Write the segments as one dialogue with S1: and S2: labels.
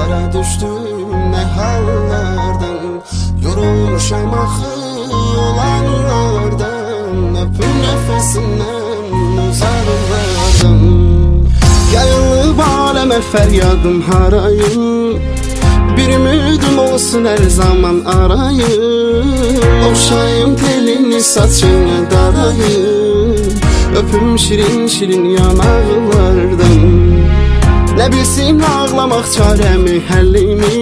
S1: hallara düştüm, ne hallardan. Yorulmuşam axı olanlardan, öpüm nefesinden uzaklardan. Yayılıb aləmə fəryadım harayım, bir ümidim olsun her zaman arayım. Oxşayım telini saçını darayım, öpüm şirin şirin yanaqlardan. Ne bilsin ağlamaq çarəmi, həllimi,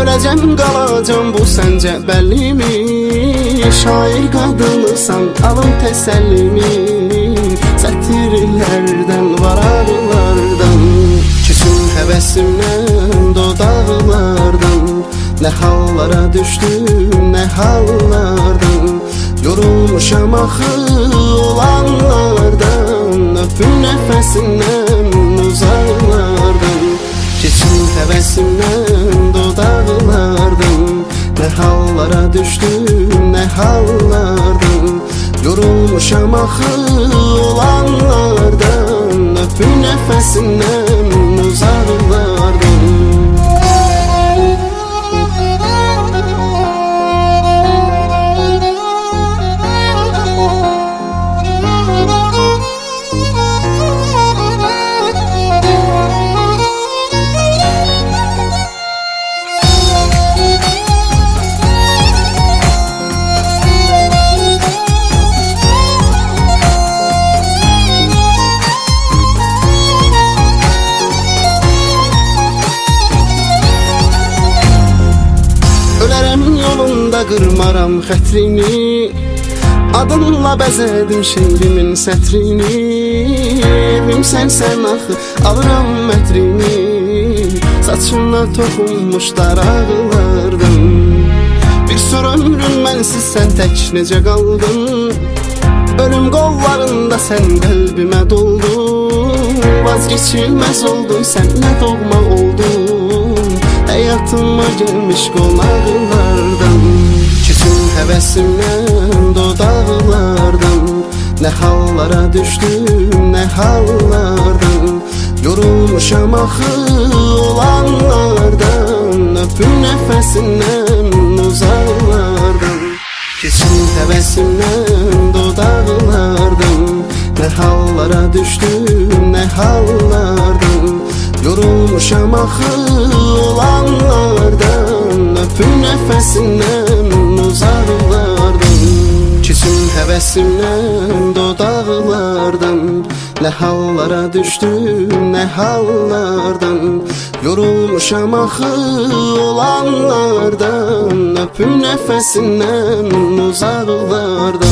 S1: öləcəm qalacam bu səncə bəllimi. Şair qadınısan alın təsəllimi, sətirlərdən varaqlardan. Küsüm həvəsimdən dodaqlardan, ne hallara düştüm, ne hallardan. Yorulmuşam axı olanlardan, öpüm nefesinden uzaklardan. Keçim həvəsimdən dodaqlardan, ne hallara düştüm, ne hallardan. Yorulmuşam axı olanlardan, öpüm nefesinden uzaklardan. Yolunda qırmaram xətrini, adınla bəzədim şeirimin sətrini. Evim sənsən axı, alıram mətrini, saçına toxunmuş daraqlardan. Bir sor ömrüm mənsiz sən tək necə qaldın, ölüm qollarında sən qəlbimə doldun. Vazgeçilməz oldun, sən nə doğma oldun, hayatıma gelmiş qonaqlardan. Küsüm həvəsimdən dodaqlardan, ne hallara düştüm, ne hallardan. Yorulmuşam axı olanlardan, öpüm nefesindən uzaklardan. Küsüm həvəsimdən dodaqlardan, ne hallara düştüm, ne hallardan. Yorulmuşam axı olanlardan, öpüm nefesindən uzaklardan. Küsüm həvəsimdən dodaqlardan, ne hallara düştüm, ne hallardan. Yorulmuşam axı olanlardan, öpüm nefesindən uzaklardan.